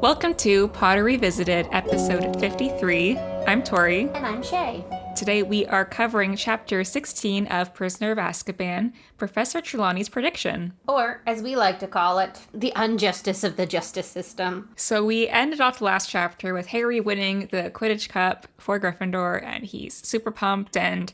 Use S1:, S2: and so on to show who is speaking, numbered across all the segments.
S1: Welcome to Potter Revisited, episode 53. I'm Tori.
S2: And I'm Shay.
S1: Today we are covering chapter 16 of Prisoner of Azkaban, Professor Trelawney's prediction.
S2: Or, as we like to call it, the unjustice of the justice system.
S1: So we ended off the last chapter with Harry winning the Quidditch Cup for Gryffindor, and he's super pumped, and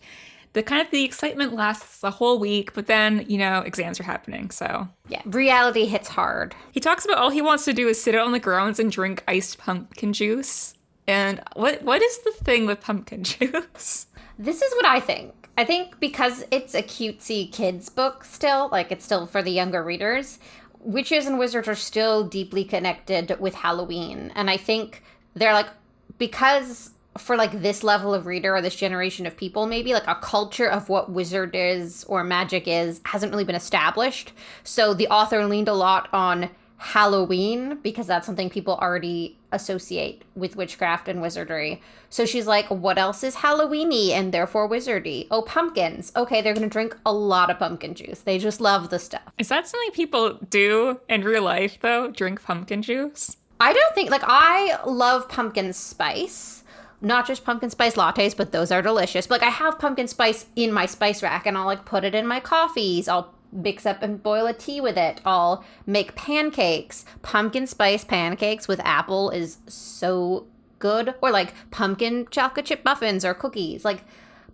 S1: the excitement lasts a whole week, but then, exams are happening, so.
S2: Yeah, reality hits hard.
S1: He talks about all he wants to do is sit out on the grounds and drink iced pumpkin juice. And what is the thing with pumpkin juice?
S2: This is what I think. I think because it's a cutesy kids book still, like it's still for the younger readers, witches and wizards are still deeply connected with Halloween. And I think they're like, because for like this level of reader or this generation of people, maybe like a culture of what wizard is or magic is hasn't really been established. So the author leaned a lot on Halloween because that's something people already associate with witchcraft and wizardry. So she's like, what else is Halloweeny and therefore wizardy? Oh, pumpkins. Okay, they're going to drink a lot of pumpkin juice. They just love the stuff.
S1: Is that something people do in real life, though? Drink pumpkin juice?
S2: I don't think, I love pumpkin spice. Not just pumpkin spice lattes, but those are delicious. But I have pumpkin spice in my spice rack, and I'll put it in my coffees. I'll mix up and boil a tea with it. I'll make pancakes. Pumpkin spice pancakes with apple is so good. Or pumpkin chocolate chip muffins or cookies.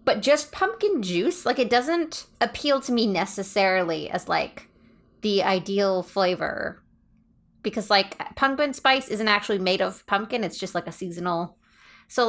S2: But just pumpkin juice, it doesn't appeal to me necessarily as the ideal flavor. Because pumpkin spice isn't actually made of pumpkin. It's just a seasonal. So,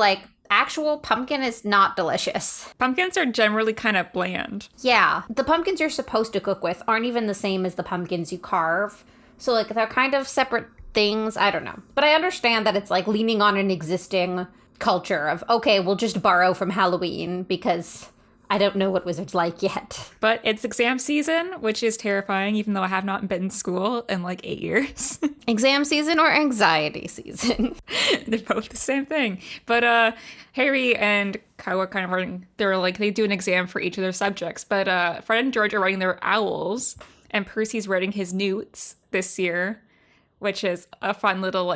S2: actual pumpkin is not delicious.
S1: Pumpkins are generally kind of bland.
S2: Yeah. The pumpkins you're supposed to cook with aren't even the same as the pumpkins you carve. So, they're kind of separate things. I don't know. But I understand that it's, leaning on an existing culture of, okay, we'll just borrow from Halloween because I don't know what wizards like yet.
S1: But it's exam season, which is terrifying, even though I have not been in school in 8 years.
S2: Exam season or anxiety season?
S1: They're both the same thing. But Harry and Kyle are kind of writing, they do an exam for each of their subjects. But Fred and George are writing their owls, and Percy's writing his newts this year, which is a fun little,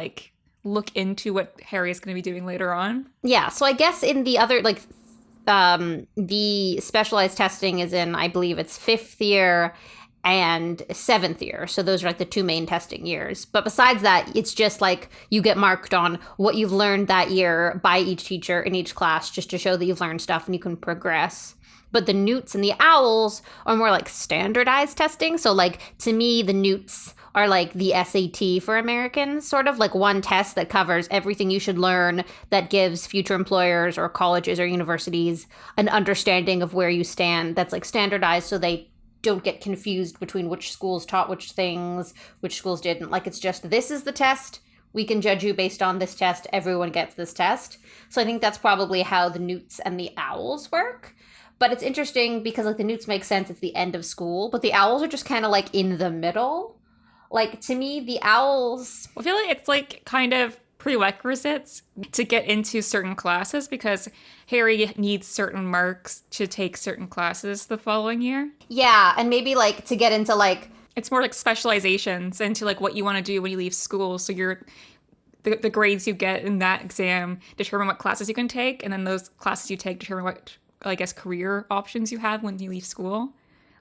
S1: look into what Harry's going to be doing later on.
S2: Yeah, so I guess in the other, the specialized testing is in, I believe it's 5th year and 7th year. So those are the two main testing years. But besides that, it's just you get marked on what you've learned that year by each teacher in each class just to show that you've learned stuff and you can progress. But the newts and the owls are more standardized testing. So to me, the newts are the SAT for Americans, sort of one test that covers everything you should learn that gives future employers or colleges or universities an understanding of where you stand. That's standardized so they don't get confused between which schools taught which things, which schools didn't. It's just, this is the test. We can judge you based on this test. Everyone gets this test. So I think that's probably how the newts and the owls work. But it's interesting because the newts make sense. It's the end of school, but the owls are just kind of in the middle. To me, the owls...
S1: I feel it's kind of prerequisites to get into certain classes because Harry needs certain marks to take certain classes the following year.
S2: Yeah, and maybe to get into
S1: It's more specializations into what you want to do when you leave school. So the grades you get in that exam determine what classes you can take, and then those classes you take determine what, career options you have when you leave school.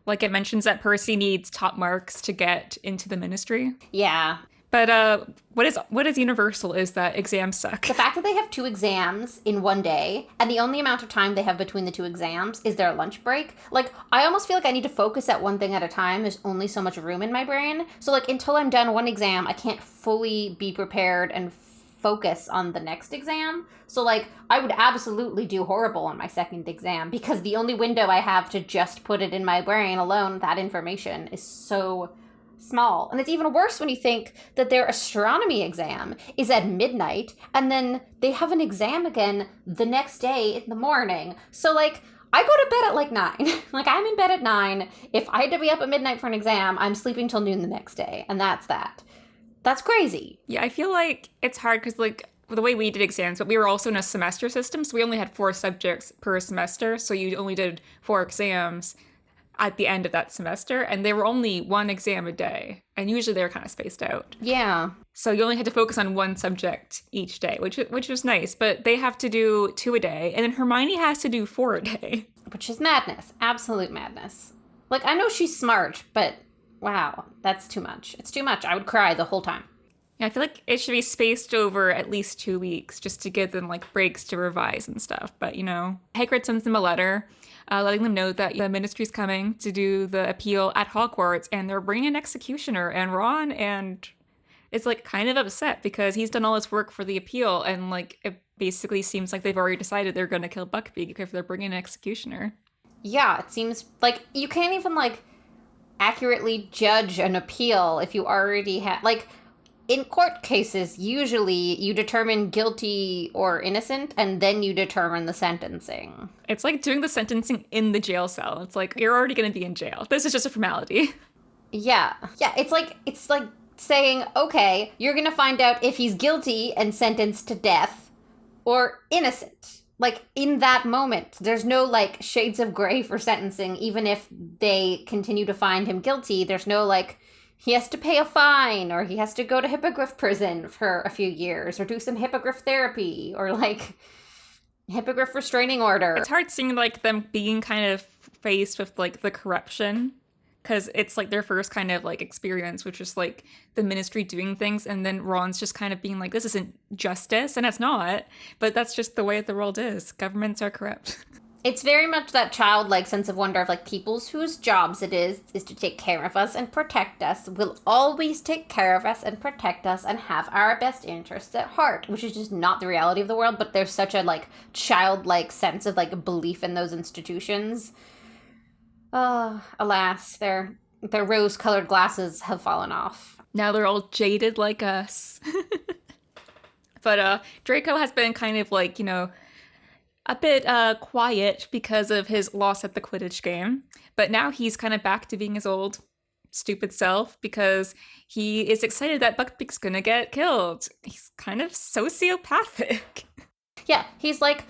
S1: It mentions that Percy needs top marks to get into the ministry.
S2: Yeah.
S1: But what is universal is that exams suck.
S2: The fact that they have 2 exams in one day, and the only amount of time they have between the 2 exams is their lunch break. I almost feel I need to focus at one thing at a time. There's only so much room in my brain. So, until I'm done one exam, I can't fully be prepared and focus on the next exam. So I would absolutely do horrible on my second exam because the only window I have to just put it in my brain alone, that information is so small. And it's even worse when you think that their astronomy exam is at midnight and then they have an exam again the next day in the morning. So I go to bed at 9. I'm in bed at 9. If I had to be up at midnight for an exam, I'm sleeping till noon the next day. And that's that. That's crazy.
S1: Yeah, I feel it's hard because the way we did exams, but we were also in a semester system, so we only had 4 subjects per semester, so you only did 4 exams. at the end of that semester, and they were only one exam a day, and usually they were kind of spaced out.
S2: Yeah.
S1: So you only had to focus on one subject each day, which was nice, but they have to do 2 a day, and then Hermione has to do 4 a day.
S2: Which is madness. Absolute madness. Like, I know she's smart, but wow, that's too much. It's too much. I would cry the whole time.
S1: Yeah, I feel like it should be spaced over at least 2 weeks just to give them like breaks to revise and stuff. But Hagrid sends them a letter letting them know that the ministry's coming to do the appeal at Hogwarts, and they're bringing an executioner. And Ron and is like kind of upset because he's done all this work for the appeal, and like it basically seems like they've already decided they're going to kill Buckbeak if they're bringing an executioner.
S2: Yeah, it seems like you can't even like accurately judge an appeal if you already have like. In court cases, usually you determine guilty or innocent, and then you determine the sentencing.
S1: It's like doing the sentencing in the jail cell. It's like, you're already going to be in jail. This is just a formality.
S2: Yeah. Yeah, it's like saying, okay, you're going to find out if he's guilty and sentenced to death or innocent. Like, in that moment, there's no, like, shades of gray for sentencing. Even if they continue to find him guilty, there's no, like, he has to pay a fine, or he has to go to hippogriff prison for a few years, or do some hippogriff therapy, or, like, hippogriff restraining order.
S1: It's hard seeing, like, them being kind of faced with, like, the corruption, because it's, like, their first kind of, like, experience, which is, like, the ministry doing things, and then Ron's just kind of being like, this isn't justice, and it's not, but that's just the way the world is. Governments are corrupt.
S2: It's very much that childlike sense of wonder of, like, peoples whose jobs it is to take care of us and protect us, will always take care of us and protect us and have our best interests at heart, which is just not the reality of the world, but there's such a, like, childlike sense of, like, belief in those institutions. Alas, their rose-colored glasses have fallen off.
S1: Now they're all jaded like us. But Draco has been kind of, like, a bit quiet because of his loss at the Quidditch game. But now he's kind of back to being his old stupid self because he is excited that Buckbeak's gonna get killed. He's kind of sociopathic.
S2: Yeah, he's like,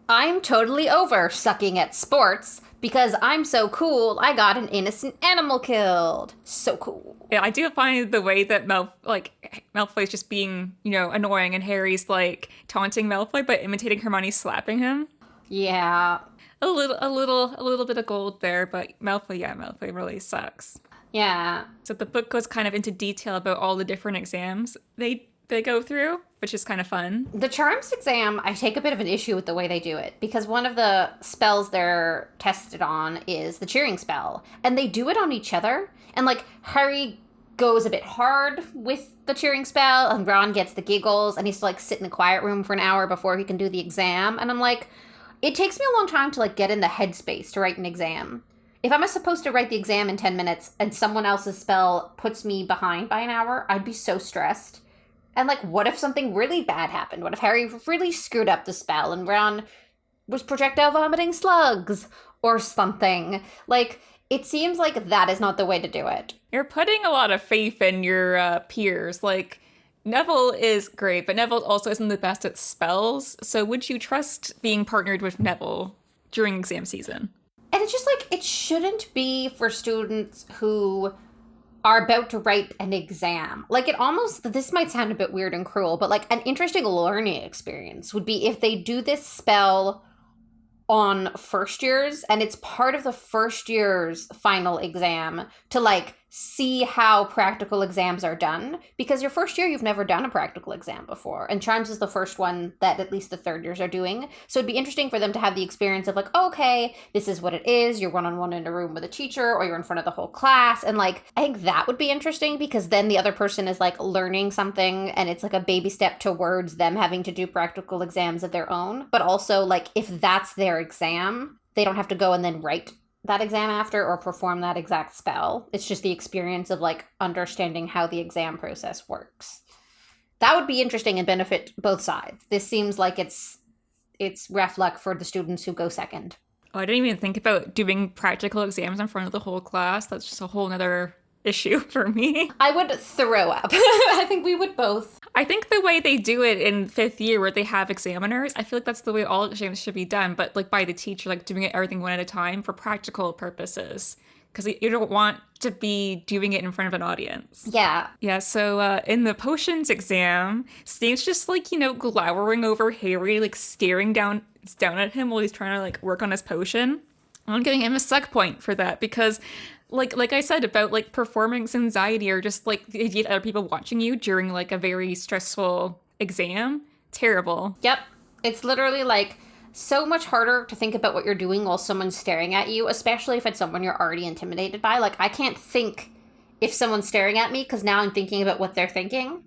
S2: I'm totally over sucking at sports because I'm so cool, I got an innocent animal killed. So cool.
S1: Yeah, I do find the way that Malfoy's just being, annoying, and Harry's like taunting Malfoy but imitating Hermione slapping him.
S2: Yeah.
S1: A little bit of gold there, but Malfoy really sucks.
S2: Yeah.
S1: So the book goes kind of into detail about all the different exams they go through, which is kind of fun.
S2: The Charms exam, I take a bit of an issue with the way they do it, because one of the spells they're tested on is the cheering spell, and they do it on each other, and, like, Harry goes a bit hard with the cheering spell, and Ron gets the giggles, and he's to, like, sit in a quiet room for an hour before he can do the exam, and I'm like, it takes me a long time to, like, get in the headspace to write an exam. If I'm supposed to write the exam in 10 minutes, and someone else's spell puts me behind by an hour, I'd be so stressed. And, like, what if something really bad happened? What if Harry really screwed up the spell and Ron was projectile vomiting slugs or something? Like, it seems like that is not the way to do it.
S1: You're putting a lot of faith in your peers. Like, Neville is great, but Neville also isn't the best at spells. So would you trust being partnered with Neville during exam season?
S2: And it's just, like, it shouldn't be for students who are about to write an exam. Like, it almost, this might sound a bit weird and cruel, but, like, an interesting learning experience would be if they do this spell on first years, and it's part of the first year's final exam to, like, see how practical exams are done, because your first year you've never done a practical exam before, and Charms is the first one that at least the third years are doing, so it'd be interesting for them to have the experience of, like, okay, this is what it is, you're one-on-one in a room with a teacher, or you're in front of the whole class, and, like, I think that would be interesting, because then the other person is, like, learning something, and it's, like, a baby step towards them having to do practical exams of their own, but also, like, if that's their exam, they don't have to go and then write that exam after or perform that exact spell. It's just the experience of, like, understanding how the exam process works. That would be interesting and benefit both sides. This seems like it's rough luck for the students who go second.
S1: Oh, I didn't even think about doing practical exams in front of the whole class. That's just a whole nother issue for me.
S2: I would throw up. I think we would both.
S1: I think the way they do it in fifth year where they have examiners, I feel like that's the way all exams should be done, but like by the teacher, like doing it everything one at a time for practical purposes. Because you don't want to be doing it in front of an audience.
S2: Yeah.
S1: Yeah, so in the potions exam, Snape's just like, glowering over Harry, like staring down at him while he's trying to like work on his potion. I'm giving him a suck point for that because like I said about like performance anxiety or just like the idea of other people watching you during like a very stressful exam, terrible.
S2: Yep. It's literally like so much harder to think about what you're doing while someone's staring at you, especially if it's someone you're already intimidated by. Like, I can't think if someone's staring at me because now I'm thinking about what they're thinking.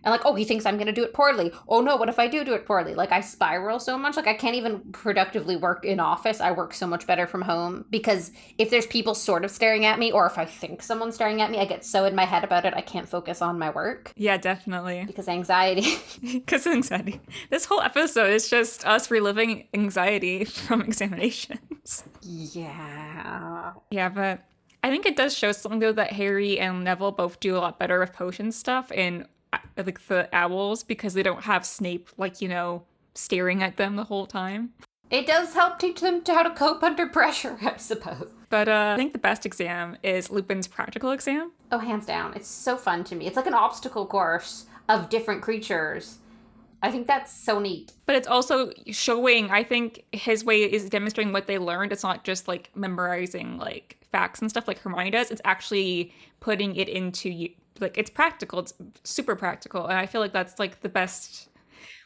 S2: And like, oh, he thinks I'm going to do it poorly. Oh no, what if I do it poorly? Like, I spiral so much. Like, I can't even productively work in office. I work so much better from home because if there's people sort of staring at me or if I think someone's staring at me, I get so in my head about it, I can't focus on my work.
S1: Yeah, definitely.
S2: Because anxiety.
S1: Because anxiety. This whole episode is just us reliving anxiety from examinations.
S2: Yeah.
S1: Yeah, but I think it does show something, though, that Harry and Neville both do a lot better with potion stuff in like the owls because they don't have Snape like staring at them the whole time.
S2: It does help teach them how to cope under pressure, I suppose.
S1: But I think the best exam is Lupin's practical exam.
S2: Oh, hands down. It's so fun to me. It's like an obstacle course of different creatures. I think that's so neat.
S1: But it's also showing, I think his way is demonstrating what they learned. It's not just like memorizing like facts and stuff like Hermione does. It's actually putting it into like it's practical. It's super practical. And I feel like that's like the best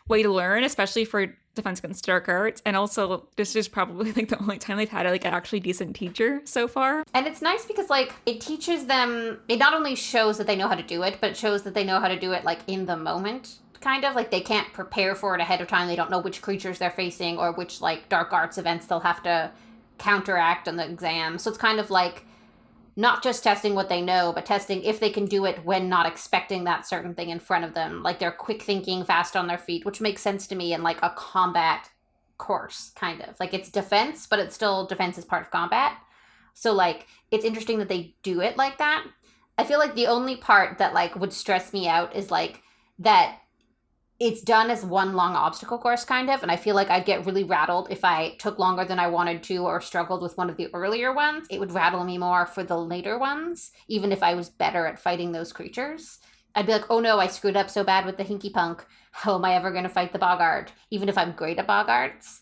S1: way to learn, especially for Defense Against Dark Arts. And also this is probably like the only time they've had like an actually decent teacher so far.
S2: And it's nice because like it teaches them, it not only shows that they know how to do it, but it shows that they know how to do it like in the moment. Kind of like they can't prepare for it ahead of time. They don't know which creatures they're facing or which like dark arts events they'll have to counteract on the exam. So it's kind of like not just testing what they know, but testing if they can do it when not expecting that certain thing in front of them. Like they're quick thinking, fast on their feet, which makes sense to me in like a combat course, kind of. Like it's defense, but it's still defense is part of combat. So like it's interesting that they do it like that. I feel like the only part that like would stress me out is like that it's done as one long obstacle course, kind of, and I feel like I'd get really rattled if I took longer than I wanted to or struggled with one of the earlier ones. It would rattle me more for the later ones, even if I was better at fighting those creatures. I'd be like, oh no, I screwed up so bad with the Hinky Punk. How am I ever going to fight the Boggart, even if I'm great at Boggarts?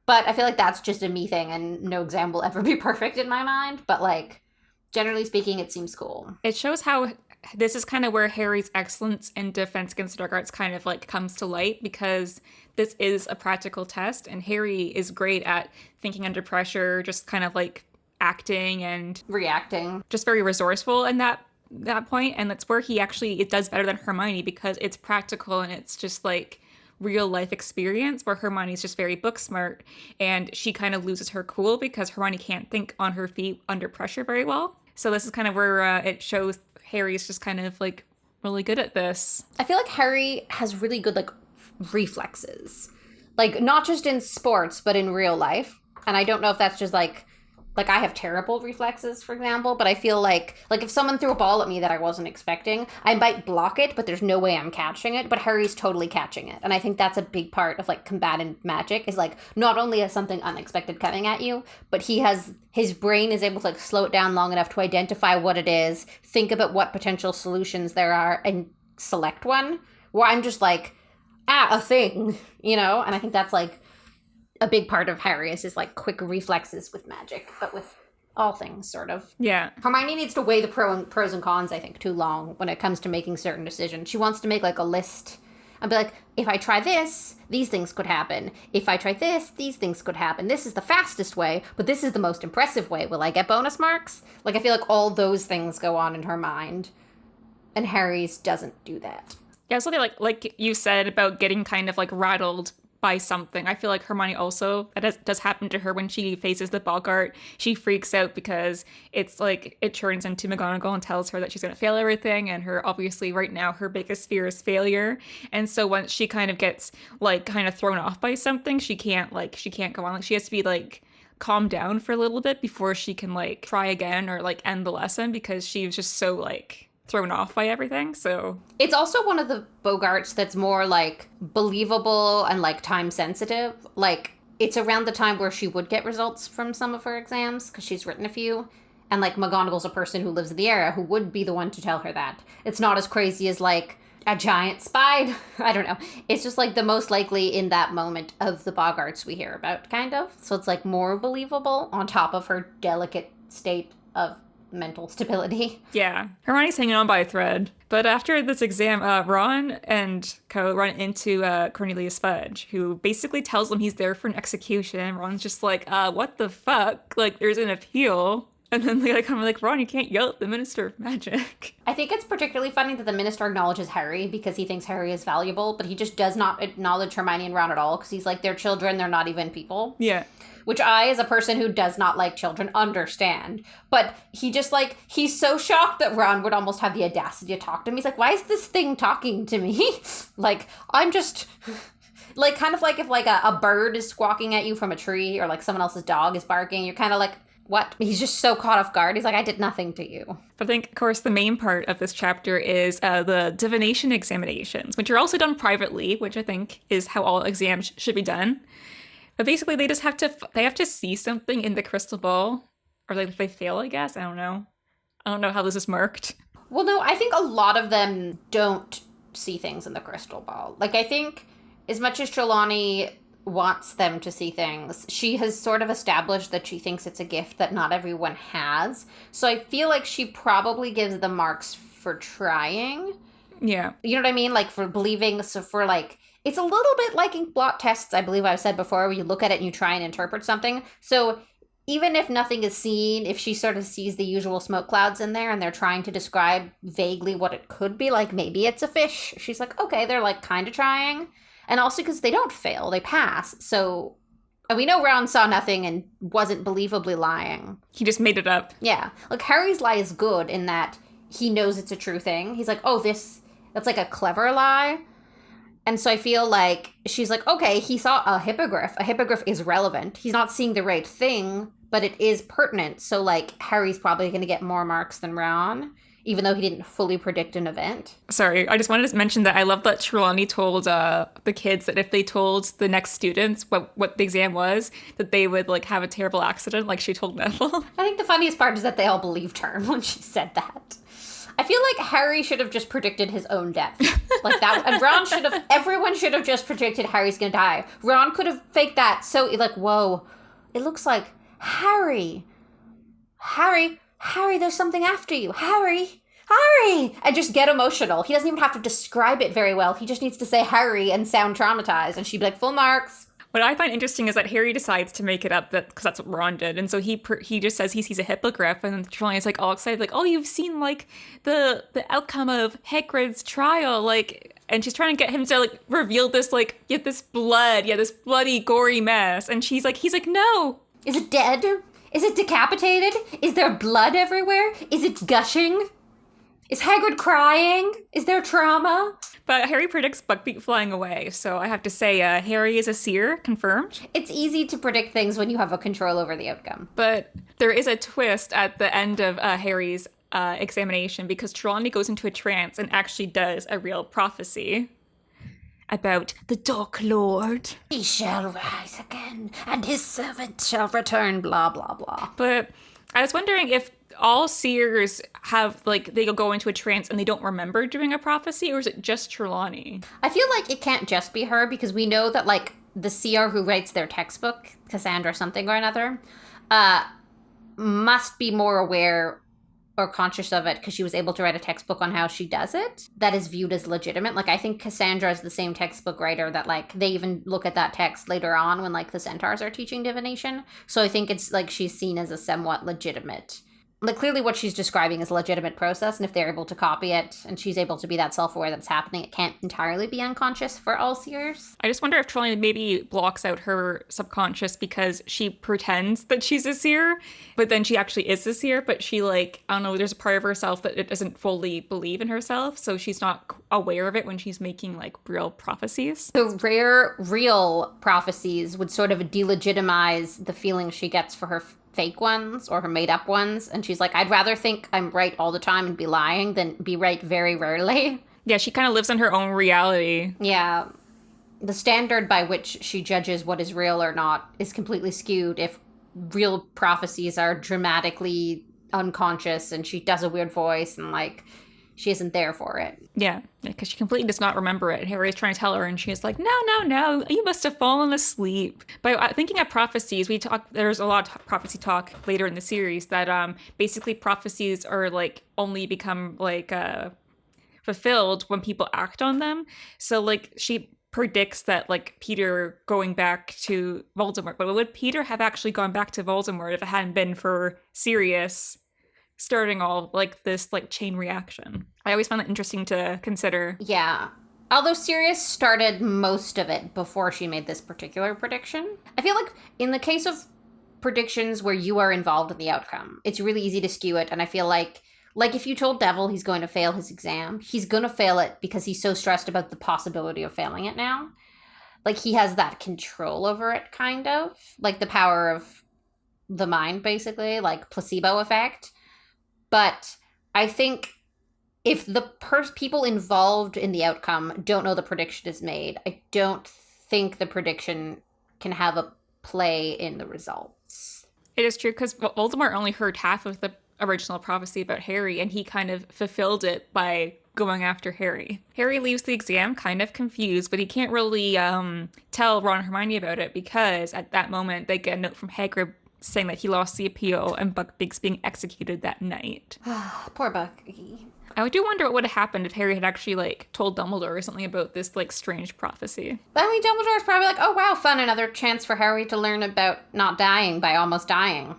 S2: But I feel like that's just a me thing, and no exam will ever be perfect in my mind, but like, generally speaking, it seems cool.
S1: It shows how this is kind of where Harry's excellence in Defense Against the Dark Arts kind of like comes to light because this is a practical test and Harry is great at thinking under pressure, just kind of like acting and
S2: reacting,
S1: just very resourceful in that point. And that's where it does better than Hermione because it's practical and it's just like real life experience, where Hermione's just very book smart and she kind of loses her cool because Hermione can't think on her feet under pressure very well. So this is kind of where it shows Harry's just kind of like really good at this.
S2: I feel like Harry has really good like reflexes, like not just in sports but in real life. And I don't know if that's just like I have terrible reflexes, for example, but I feel like if someone threw a ball at me that I wasn't expecting, I might block it, but there's no way I'm catching it. But Harry's totally catching it. And I think that's a big part of like combatant magic is like not only is something unexpected coming at you, but his brain is able to like slow it down long enough to identify what it is, think about what potential solutions there are, and select one. Where I'm just like, a thing, And I think that's like a big part of Harry is his like quick reflexes with magic, but with all things sort of.
S1: Yeah.
S2: Hermione needs to weigh the pros and cons, I think, too long when it comes to making certain decisions. She wants to make like a list and be like, if I try this, these things could happen. If I try this, these things could happen. This is the fastest way, but this is the most impressive way. Will I get bonus marks? Like, I feel like all those things go on in her mind, and Harry's doesn't do that.
S1: Yeah, something like you said about getting kind of like rattled by something. I feel like Hermione also, that does happen to her when she faces the Boggart. She freaks out because it's like it turns into McGonagall and tells her that she's going to fail everything, and obviously right now her biggest fear is failure. And so once she kind of gets like kind of thrown off by something, she can't go on. Like she has to be like calm down for a little bit before she can like try again or like end the lesson because she was just so like thrown off by everything. So
S2: it's also one of the Bogarts that's more like believable and like time sensitive. Like it's around the time where she would get results from some of her exams because she's written a few. And like McGonagall's a person who lives in the area who would be the one to tell her that. It's not as crazy as like a giant spy. I don't know. It's just like the most likely in that moment of the Bogarts we hear about, kind of. So it's like more believable on top of her delicate state of mental stability.
S1: yeah, Hermione's hanging on by a thread. But after this exam, Ron and Co run into Cornelius Fudge, who basically tells them he's there for an execution. Ron's just like, what the fuck? Like, there's an appeal. And then they come like, Ron, you can't yell at the Minister of Magic.
S2: I think it's particularly funny that the Minister acknowledges Harry because he thinks Harry is valuable, but he just does not acknowledge Hermione and Ron at all because he's like, they're children, they're not even people.
S1: Yeah.
S2: Which I, as a person who does not like children, understand. But he just like, he's so shocked that Ron would almost have the audacity to talk to him. He's like, why is this thing talking to me? Like, I'm just... Like, kind of like if like a bird is squawking at you from a tree or like someone else's dog is barking, you're kind of like, what? He's just so caught off guard. He's like, I did nothing to you.
S1: But I think, of course, the main part of this chapter is the divination examinations, which are also done privately, which I think is how all exams should be done. But basically, they just have to see something in the crystal ball, or like if they fail, I guess. I don't know how this is marked.
S2: Well, no, I think a lot of them don't see things in the crystal ball. Like, I think as much as Trelawney wants them to see things, she has sort of established that she thinks it's a gift that not everyone has. So I feel like she probably gives them marks for trying.
S1: Yeah.
S2: You know what I mean? Like for believing, so for like, it's a little bit like ink blot tests, I believe I've said before, where you look at it and you try and interpret something. So even if nothing is seen, if she sort of sees the usual smoke clouds in there and they're trying to describe vaguely what it could be, like maybe it's a fish, she's like, okay, they're like kind of trying. And also because they don't fail, they pass. So and we know Ron saw nothing and wasn't believably lying.
S1: He just made it up.
S2: Yeah. Like, Harry's lie is good in that he knows it's a true thing. He's like, oh, that's like a clever lie. And so I feel like she's like, okay, he saw a hippogriff. A hippogriff is relevant. He's not seeing the right thing, but it is pertinent. So, like, Harry's probably going to get more marks than Ron, even though he didn't fully predict an event.
S1: Sorry, I just wanted to mention that I love that Trelawney told the kids that if they told the next students what the exam was, that they would, like, have a terrible accident, like she told Neville.
S2: I think the funniest part is that they all believed her when she said that. I feel like Harry should have just predicted his own death. Like that, and everyone should have just predicted Harry's gonna die. Ron could have faked that, so, like, whoa, it looks like Harry, there's something after you. Harry! And just get emotional. He doesn't even have to describe it very well. He just needs to say Harry and sound traumatized. And she'd be like, full marks.
S1: What I find interesting is that Harry decides to make it up because that's what Ron did. And so he just says he sees a hippogriff. And then Trelawney's like all excited, like, oh, you've seen like the outcome of Hagrid's trial. Like, and she's trying to get him to like reveal this, like, this bloody, gory mess. And he's like, no.
S2: Is it dead? Is it decapitated? Is there blood everywhere? Is it gushing? Is Hagrid crying? Is there trauma?
S1: But Harry predicts Buckbeak flying away, so I have to say Harry is a seer, confirmed.
S2: It's easy to predict things when you have a control over the outcome.
S1: But there is a twist at the end of Harry's examination because Trelawney goes into a trance and actually does a real prophecy about the Dark Lord.
S2: He shall rise again, and his servant shall return, blah, blah, blah.
S1: But I was wondering if all seers have, like, they go into a trance and they don't remember doing a prophecy, or is it just Trelawney?
S2: I feel like it can't just be her, because we know that, like, the seer who writes their textbook, Cassandra something or another, must be more aware or conscious of it because she was able to write a textbook on how she does it that is viewed as legitimate. Like, I think Cassandra is the same textbook writer that, like, they even look at that text later on when, like, the centaurs are teaching divination. So I think it's, like, she's seen as a somewhat legitimate. Like, clearly what she's describing is a legitimate process, and if they're able to copy it and she's able to be that self-aware that it's happening, it can't entirely be unconscious for all seers.
S1: I just wonder if Trelawney maybe blocks out her subconscious because she pretends that she's a seer, but then she actually is a seer, but she, like, I don't know, there's a part of herself that it doesn't fully believe in herself, so she's not aware of it when she's making, like, real prophecies.
S2: The rare, real prophecies would sort of delegitimize the feeling she gets for fake ones or her made up ones. And she's like, I'd rather think I'm right all the time and be lying than be right very rarely.
S1: Yeah, she kind of lives in her own reality.
S2: Yeah. The standard by which she judges what is real or not is completely skewed if real prophecies are dramatically unconscious and she does a weird voice and like she isn't there for it.
S1: Yeah, because she completely does not remember it. Harry's trying to tell her, and she's like, no, you must have fallen asleep. But thinking of prophecies, there's a lot of prophecy talk later in the series that basically prophecies are like only become like fulfilled when people act on them. So like she predicts that like Peter going back to Voldemort, but would Peter have actually gone back to Voldemort if it hadn't been for Sirius starting all like this like chain reaction? I always found that interesting to consider.
S2: Yeah. Although Sirius started most of it before she made this particular prediction. I feel like in the case of predictions where you are involved in the outcome, it's really easy to skew it. And I feel like if you told Devil he's going to fail his exam, he's going to fail it because he's so stressed about the possibility of failing it now. Like he has that control over it, kind of. Like the power of the mind, basically, like placebo effect. But I think if the people involved in the outcome don't know the prediction is made, I don't think the prediction can have a play in the results.
S1: It is true because Voldemort only heard half of the original prophecy about Harry, and he kind of fulfilled it by going after Harry. Harry leaves the exam kind of confused, but he can't really tell Ron and Hermione about it because at that moment they get a note from Hagrid saying that he lost the appeal and Buckbeak's being executed that night.
S2: Poor Bucky.
S1: I do wonder what would have happened if Harry had actually like told Dumbledore or something about this like strange prophecy.
S2: I mean, Dumbledore's probably like, oh wow, fun, another chance for Harry to learn about not dying by almost dying.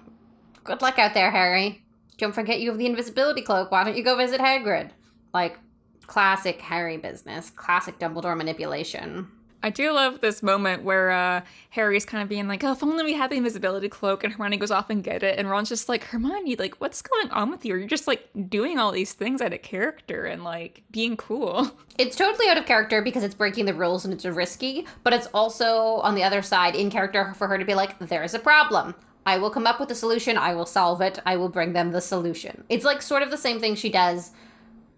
S2: Good luck out there, Harry. Don't forget you have the invisibility cloak. Why don't you go visit Hagrid? Like, classic Harry business. Classic Dumbledore manipulation.
S1: I do love this moment where Harry's kind of being like, oh, if only we had the invisibility cloak, and Hermione goes off and get it, and Ron's just like, Hermione, like, what's going on with you? You're just, like, doing all these things out of character and, like, being cool.
S2: It's totally out of character because it's breaking the rules and it's risky, but it's also, on the other side, in character for her to be like, there's a problem. I will come up with a solution. I will solve it. I will bring them the solution. It's, like, sort of the same thing she does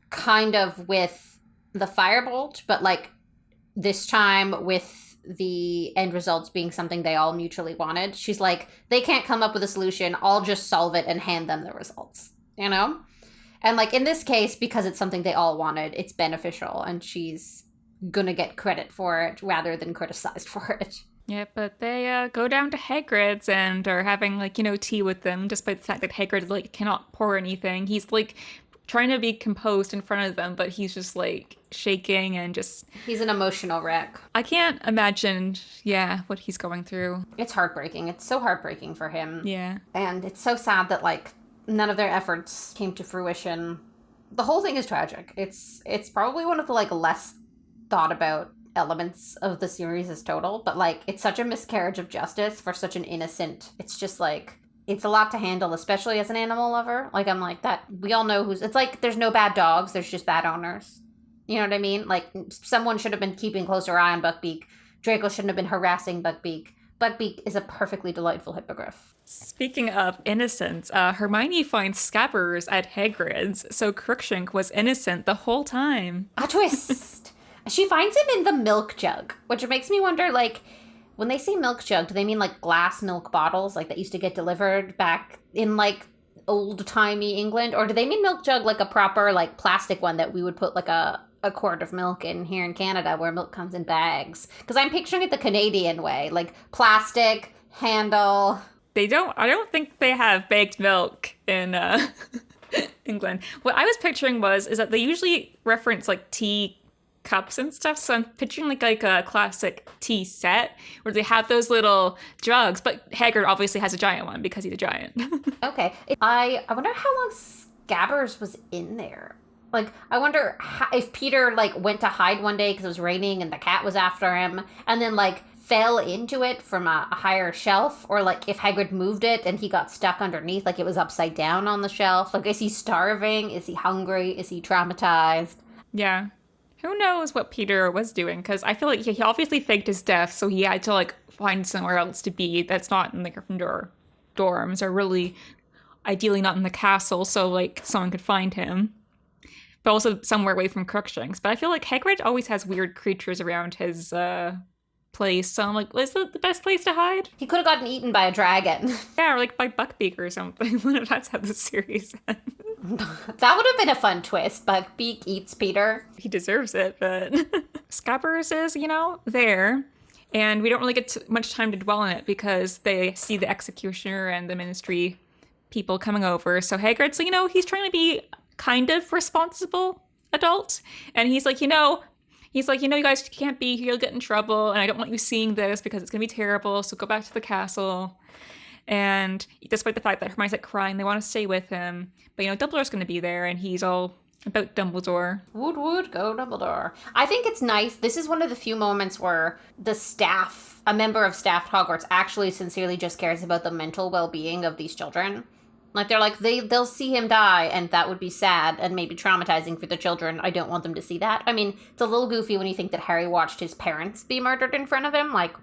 S2: kind of with the firebolt, but, like, this time with the end results being something they all mutually wanted. She's like, they can't come up with a solution. I'll just solve it and hand them the results, you know? And like in this case, because it's something they all wanted, it's beneficial and she's gonna get credit for it rather than criticized for it.
S1: Yeah, but they go down to Hagrid's and are having like, you know, tea with them, despite the fact that Hagrid like cannot pour anything. He's like trying to be composed in front of them, but he's just like shaking and just...
S2: He's an emotional wreck.
S1: I can't imagine, what he's going through.
S2: It's heartbreaking. It's so heartbreaking for him.
S1: Yeah.
S2: And it's so sad that like none of their efforts came to fruition. The whole thing is tragic. It's probably one of the like less thought about elements of the series as total, but like it's such a miscarriage of justice for such an innocent... It's just like... It's a lot to handle, especially as an animal lover. Like, I'm like, that, we all know who's, it's like, there's no bad dogs, there's just bad owners. You know what I mean? Like, someone should have been keeping closer eye on Buckbeak. Draco shouldn't have been harassing Buckbeak. Buckbeak is a perfectly delightful hippogriff.
S1: Speaking of innocence, Hermione finds Scabbers at Hagrid's, so Crookshank was innocent the whole time.
S2: A twist! She finds him in the milk jug, which makes me wonder, like, when they say milk jug, do they mean like glass milk bottles, like that used to get delivered back in like old-timey England? Or do they mean milk jug like a proper like plastic one that we would put like a quart of milk in here in Canada where milk comes in bags? Because I'm picturing it the Canadian way, like plastic, handle.
S1: I don't think they have baked milk in England. What I was picturing is that they usually reference like tea cups and stuff, so I'm picturing like a classic tea set where they have those little jugs, but Hagrid obviously has a giant one because he's a giant.
S2: Okay. I wonder how long Scabbers was in there. Like, I wonder if Peter like went to hide one day because it was raining and the cat was after him and then like fell into it from a higher shelf, or like if Hagrid moved it and he got stuck underneath, like it was upside down on the shelf. Like, is he starving? Is he hungry? Is he traumatized?
S1: Yeah. Who knows what Peter was doing? Because I feel like he obviously faked his death, so he had to, like, find somewhere else to be that's not in the Gryffindor dorms, or really ideally not in the castle, so like someone could find him. But also somewhere away from Crookshanks. But I feel like Hagrid always has weird creatures around his place. So I'm like, is that the best place to hide?
S2: He could have gotten eaten by a dragon.
S1: Yeah, or like by Buckbeak or something. That's how the series ends.
S2: That would have been a fun twist. Buckbeak eats Peter.
S1: He deserves it, but Scabbers is, there. And we don't really get much time to dwell on it because they see the executioner and the ministry people coming over. So Hagrid's, he's trying to be kind of responsible adult. And he's like, you guys can't be here, you'll get in trouble. And I don't want you seeing this because it's going to be terrible. So go back to the castle. And despite the fact that Hermione's like crying, they want to stay with him. But, Dumbledore's going to be there and he's all about Dumbledore.
S2: Woot, go Dumbledore. I think it's nice. This is one of the few moments where a member of staff at Hogwarts actually sincerely just cares about the mental well-being of these children. Like, they're like, they'll see him die, and that would be sad and maybe traumatizing for the children. I don't want them to see that. I mean, it's a little goofy when you think that Harry watched his parents be murdered in front of him. Like,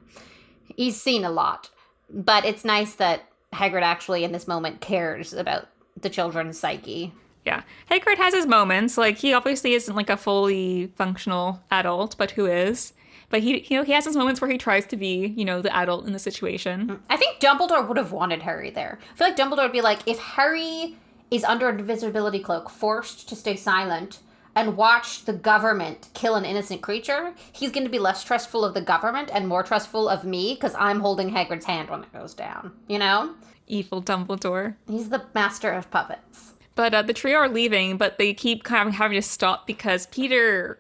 S2: he's seen a lot. But it's nice that Hagrid actually, in this moment, cares about the children's psyche.
S1: Yeah. Hagrid has his moments. Like, he obviously isn't, like, a fully functional adult, but who is? But he has his moments where he tries to be, the adult in the situation.
S2: I think Dumbledore would have wanted Harry there. I feel like Dumbledore would be like, if Harry is under a invisibility cloak, forced to stay silent, and watch the government kill an innocent creature, he's going to be less trustful of the government and more trustful of me because I'm holding Hagrid's hand when it goes down,
S1: Evil Dumbledore.
S2: He's the master of puppets.
S1: But the trio are leaving, but they keep kind of having to stop because Scabbers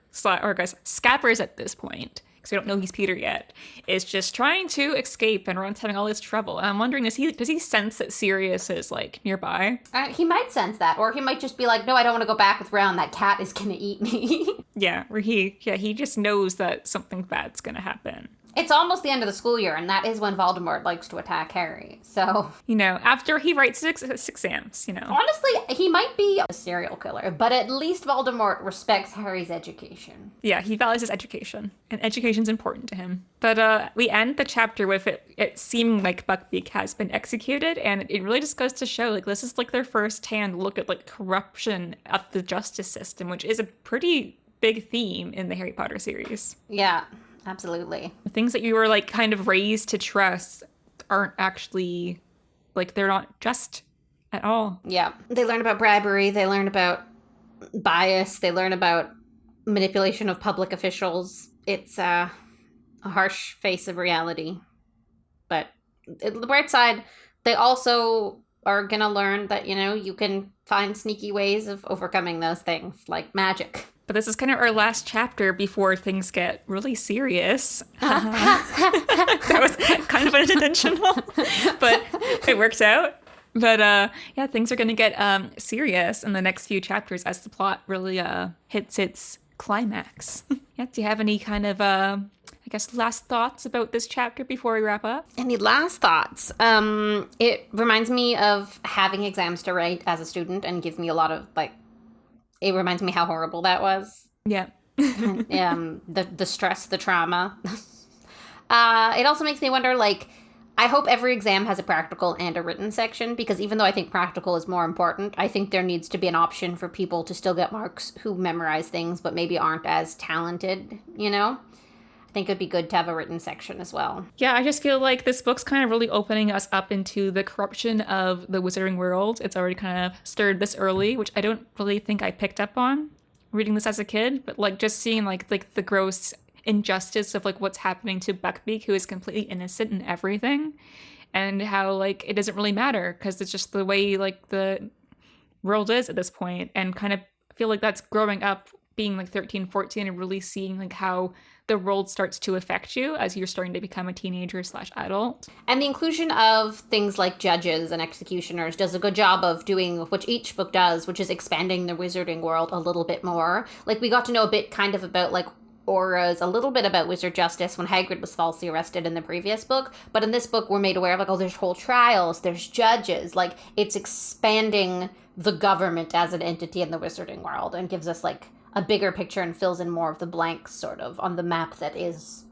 S1: at this point, because we don't know he's Peter yet, is just trying to escape and Ron's having all this trouble. And I'm wondering, does he sense that Sirius is, like, nearby?
S2: He might sense that, or he might just be like, no, I don't want to go back with Ron. That cat is going to eat me.
S1: Yeah, or he just knows that something bad's going to happen.
S2: It's almost the end of the school year, and that is when Voldemort likes to attack Harry, so...
S1: After he writes his exams,
S2: Honestly, he might be a serial killer, but at least Voldemort respects Harry's education.
S1: Yeah, he values his education, and education's important to him. But we end the chapter with it seeming like Buckbeak has been executed, and it really just goes to show, like, this is, like, their first-hand look at, like, corruption of the justice system, which is a pretty big theme in the Harry Potter series.
S2: Yeah. Absolutely.
S1: The things that you were, like, kind of raised to trust aren't actually, like, they're not just at all.
S2: Yeah. They learn about bribery. They learn about bias. They learn about manipulation of public officials. It's a harsh face of reality. But the bright side, they also are going to learn that, you can find sneaky ways of overcoming those things, like magic.
S1: But this is kind of our last chapter before things get really serious. That was kind of unintentional, but it worked out. But things are going to get serious in the next few chapters as the plot really hits its climax. Yeah, do you have any kind of, last thoughts about this chapter before we wrap up?
S2: Any last thoughts? It reminds me of having exams to write as a student and gives me a lot of, it reminds me how horrible that was.
S1: Yeah.
S2: The stress, the trauma. It also makes me wonder, I hope every exam has a practical and a written section, because even though I think practical is more important, I think there needs to be an option for people to still get marks who memorize things but maybe aren't as talented, I think it'd be good to have a written section as well.
S1: Yeah, I just feel like this book's kind of really opening us up into the corruption of the wizarding world. It's already kind of stirred this early, which I don't really think I picked up on reading this as a kid, but just seeing like the gross injustice of what's happening to Buckbeak, who is completely innocent in everything, and how it doesn't really matter because it's just the way the world is at this point, and kind of feel like that's growing up, being 13, 14, and really seeing how the world starts to affect you as you're starting to become a teenager/adult.
S2: And the inclusion of things like judges and executioners does a good job of doing what each book does, which is expanding the wizarding world a little bit more. We got to know a bit kind of about auras, a little bit about wizard justice when Hagrid was falsely arrested in the previous book. But in this book, we're made aware of there's whole trials, there's judges. It's expanding the government as an entity in the wizarding world and gives us a bigger picture and fills in more of the blanks sort of on the map that is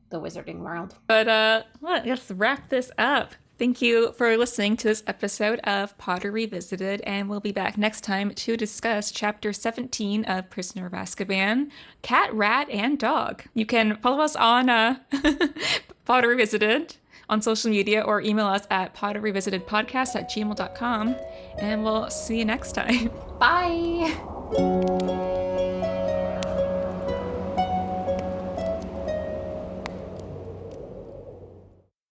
S2: the wizarding world.
S1: But let's wrap this up. Thank you for listening to this episode of Potter Revisited, and we'll be back next time to discuss Chapter 17 of Prisoner of Azkaban, Cat, Rat, and Dog. You can follow us on Potter Revisited on social media or email us at potterrevisitedpodcast@gmail.com, and we'll see you next time.
S2: Bye!